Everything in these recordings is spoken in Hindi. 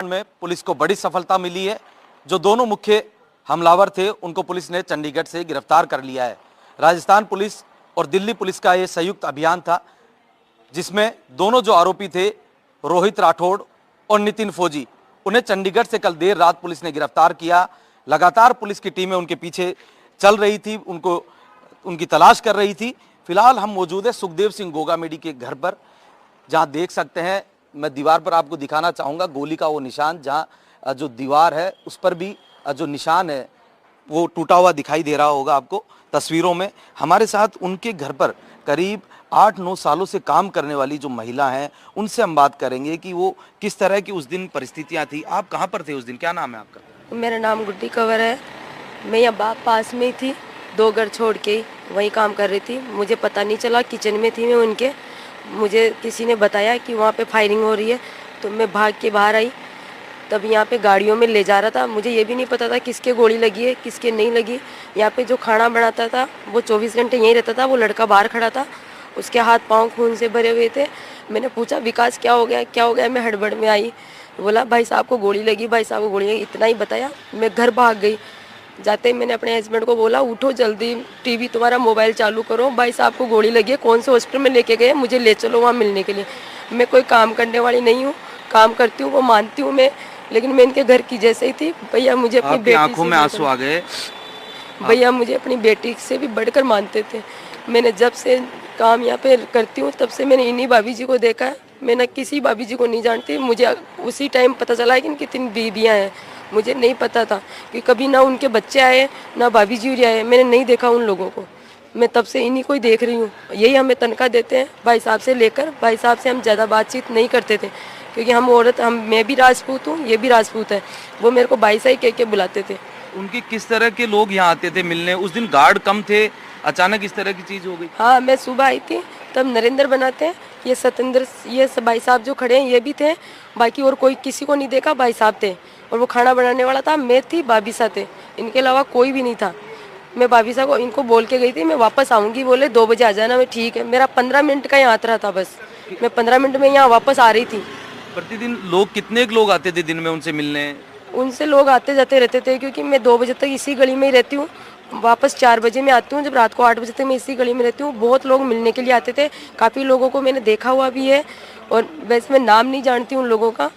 में पुलिस को बड़ी सफलता मिली है। जो दोनों मुख्य हमलावर थे उनको पुलिस ने चंडीगढ़ से गिरफ्तार कर लिया है। राजस्थान पुलिस और दिल्ली पुलिस का ये संयुक्त अभियान था, जिसमें दोनों जो आरोपी थे रोहित राठौड़ और नितिन फौजी, उन्हें चंडीगढ़ से कल देर रात पुलिस ने गिरफ्तार किया। लगातार पुलिस की टीमें उनके पीछे चल रही थी, उनकी तलाश कर रही थी। फिलहाल हम मौजूद है सुखदेव सिंह गोगामेडी के घर पर, जहां देख सकते हैं, मैं दीवार पर आपको दिखाना चाहूँगा गोली का वो निशान, जहाँ जो दीवार है उस पर भी जो निशान है वो टूटा हुआ दिखाई दे रहा होगा आपको तस्वीरों में। हमारे साथ उनके घर पर करीब 8-9 सालों से काम करने वाली जो महिला हैं, उनसे हम बात करेंगे कि वो किस तरह की उस दिन परिस्थितियाँ थी। आप कहाँ पर थे उस दिन, क्या नाम है आपका? मेरा नाम गुड्डी कंवर है। मैं यहाँ पास में ही थी, 2 घर छोड़ के वहीं काम कर रही थी। मुझे पता नहीं चला, किचन में थी मैं उनके। मुझे किसी ने बताया कि वहाँ पे फायरिंग हो रही है, तो मैं भाग के बाहर आई। तब यहाँ पे गाड़ियों में ले जा रहा था, मुझे ये भी नहीं पता था किसके गोली लगी है किसके नहीं लगी। यहाँ पे जो खाना बनाता था वो 24 घंटे यहीं रहता था, वो लड़का बाहर खड़ा था, उसके हाथ पाँव खून से भरे हुए थे। मैंने पूछा विकास क्या हो गया क्या हो गया, मैं हड़बड़ में आई। बोला भाई साहब को गोली लगी, भाई साहब को गोली लगी, इतना ही बताया। मैं घर भाग गई। जाते ही मैंने अपने हस्बैंड को बोला उठो जल्दी, टीवी तुम्हारा मोबाइल चालू करो, भाई साहब को गोली लगी है, कौन से हॉस्पिटल में लेके गए, मुझे ले चलो वहाँ मिलने के लिए। मैं कोई काम करने वाली नहीं हूँ, काम करती हूँ वो मानती हूँ मैं, लेकिन मैं इनके घर की जैसे ही थी। भैया मुझे अपनी बेटी आंखों में आंसू आ गए। भैया मुझे अपनी बेटी से भी बढ़कर मानते थे। मैंने जब से काम यहाँ पे करती हूँ तब से मैंने इन्हीं भाभी जी को देखा है। मैं न किसी भाभी जी को नहीं जानती। मुझे उसी टाइम पता चला है कि इनकी 3 बीबियाँ हैं। मुझे नहीं पता था कि कभी ना उनके बच्चे आए ना भाभी जी आए, मैंने नहीं देखा उन लोगों को। मैं तब से इन्हीं को ही देख रही हूँ। यही हमें तनख्वाह देते हैं भाई साहब से लेकर। भाई साहब से हम ज़्यादा बातचीत नहीं करते थे, क्योंकि हम औरत, मैं भी राजपूत हूँ, ये भी राजपूत है। वो मेरे को भाई साहब कह के बुलाते थे। उनके किस तरह के लोग यहाँ आते थे मिलने? उस दिन गार्ड कम थे, अचानक इस तरह की चीज हो गई? हाँ, मैं सुबह आई थी, तब नरेंद्र बनाते हैं, ये सतेंद्र, ये भाई साहब जो खड़े हैं ये भी थे। बाकी और कोई किसी को नहीं देखा, भाई साहब थे। और वो खाना बनाने वाला था, मैं थी, भाभी साहब थे, इनके अलावा कोई भी नहीं था। मैं भाभी साहब को इनको बोल के गई थी मैं वापस आऊँगी, बोले 2 बजे आ जाना। मैं ठीक है। मेरा 15 मिनट का यहाँ यात्रा था, बस मैं 15 मिनट में यहाँ वापस आ रही थी। प्रतिदिन लोग, कितने लोग आते थे दिन में उनसे मिलने? उनसे लोग आते जाते रहते थे, क्योंकि मैं 2 बजे तक इसी गली में ही रहती हूँ, वापस 4 बजे मैं आती हूँ। जब रात को 8 बजे तक मैं इसी गली में रहती हूँ। बहुत लोग मिलने के लिए आते थे, काफ़ी लोगों को मैंने देखा हुआ भी है। और वैसे मैं नाम नहीं जानती उन लोगों का,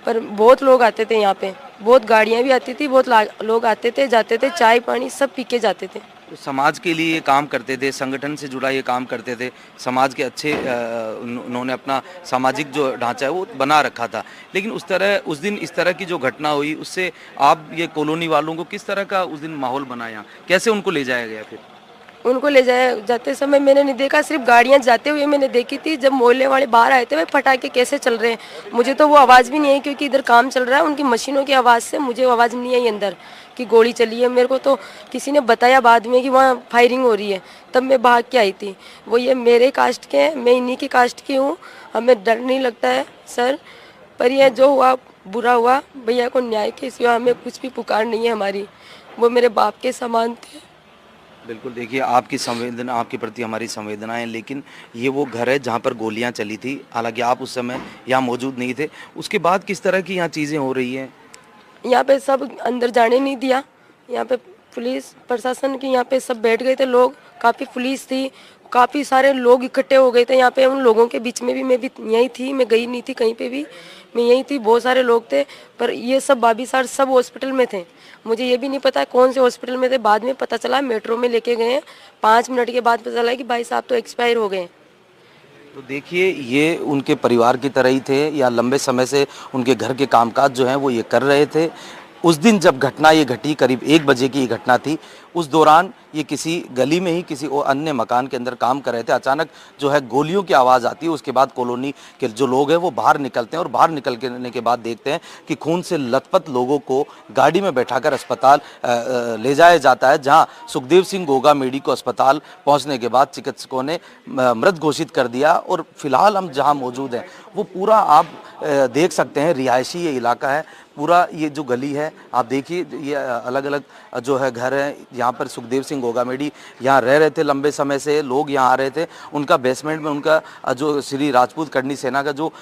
पर बहुत लोग आते थे यहाँ पे। बहुत गाड़ियाँ भी आती थी, बहुत लोग आते थे जाते थे, चाय पानी सब पी के जाते थे। तो समाज के लिए ये काम करते थे, संगठन से जुड़ा ये काम करते थे, समाज के अच्छे उन्होंने अपना सामाजिक जो ढांचा है वो बना रखा था। लेकिन उस दिन इस तरह की जो घटना हुई, उससे आप ये कॉलोनी वालों को किस तरह का उस दिन माहौल बनाया, कैसे उनको ले जाया गया? फिर उनको ले जाते समय मैंने नहीं देखा, सिर्फ गाड़ियाँ जाते हुए मैंने देखी थी। जब मोहल्ले वाले बाहर आए थे, भाई पटाखे कैसे चल रहे हैं, मुझे तो वो आवाज़ भी नहीं आई, क्योंकि इधर काम चल रहा है। उनकी मशीनों की आवाज़ से मुझे आवाज़ नहीं आई अंदर कि गोली चली है। मेरे को तो किसी ने बताया बाद में कि वहाँ फायरिंग हो रही है, तब मैं भाग के आई थी। वो ये मेरे कास्ट के हैं, मैं इन्हीं की कास्ट की हूँ। हमें डर नहीं लगता है सर, पर यह जो हुआ बुरा हुआ। भैया को न्याय के सिवा हमें कुछ भी पुकार नहीं है हमारी। वो मेरे बाप के समान थे। बिल्कुल, देखिए आपकी संवेदना, आपके प्रति हमारी संवेदनाएं, लेकिन ये वो घर है जहाँ पर गोलियाँ चली थी। हालांकि आप उस समय यहाँ मौजूद नहीं थे। उसके बाद किस तरह की यहाँ चीज़ें हो रही हैं? यहाँ पे सब अंदर जाने नहीं दिया। यहाँ पे पुलिस प्रशासन की यहाँ पे सब बैठ गए थे लोग, काफ़ी पुलिस थी, काफ़ी सारे लोग इकट्ठे हो गए थे यहाँ पे। उन लोगों के बीच में भी मैं भी यहीं थी, मैं गई नहीं थी कहीं पे भी, मैं यहीं थी। बहुत सारे लोग थे, पर ये सब भाभी साहब सब हॉस्पिटल में थे। मुझे ये भी नहीं पता कौन से हॉस्पिटल में थे, बाद में पता चला मेट्रो में लेके गए हैं। 5 मिनट के बाद पता चला कि भाई साहब तो एक्सपायर हो गए। तो देखिए, ये उनके परिवार की तरह ही थे, या लंबे समय से उनके घर के कामकाज जो हैं वो ये कर रहे थे। उस दिन जब घटना ये घटी, करीब 1 बजे की घटना थी, उस दौरान ये किसी गली में ही किसी अन्य मकान के अंदर काम कर रहे थे। अचानक जो है गोलियों की आवाज़ आती है। उसके बाद कॉलोनी के जो लोग हैं वो बाहर निकलते हैं, और बाहर निकलने के बाद देखते हैं कि खून से लथपथ लोगों को गाड़ी में बैठाकर अस्पताल ले जाया जाता है, जहां सुखदेव सिंह गोगामेडी को अस्पताल पहुंचने के बाद चिकित्सकों ने मृत घोषित कर दिया। और फिलहाल हम जहां मौजूद हैं वो पूरा आप देख सकते हैं, रिहायशी ये इलाका है पूरा। ये जो गली है आप देखिए, ये अलग अलग जो है घर हैं। यहाँ पर सुखदेव सिंह सिंह गोगामेडी यहाँ रह रहे थे लंबे समय से, लोग यहाँ आ रहे थे। उनका बेसमेंट में उनका जो श्री राजपूत करनी सेना का जो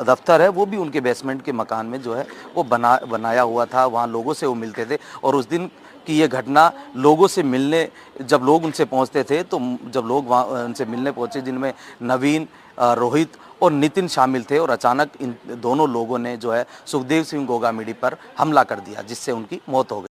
दफ्तर है वो भी उनके बेसमेंट के मकान में जो है वो बनाया हुआ था। वहाँ लोगों से वो मिलते थे और उस दिन की ये घटना लोगों से मिलने, जब लोग उनसे पहुंचते थे तो जब लोग वहाँ उनसे मिलने पहुंचे जिनमें नवीन, रोहित और नितिन शामिल थे, और अचानक इन दोनों लोगों ने जो है सुखदेव सिंह गोगामेडी पर हमला कर दिया जिससे उनकी मौत हो गई।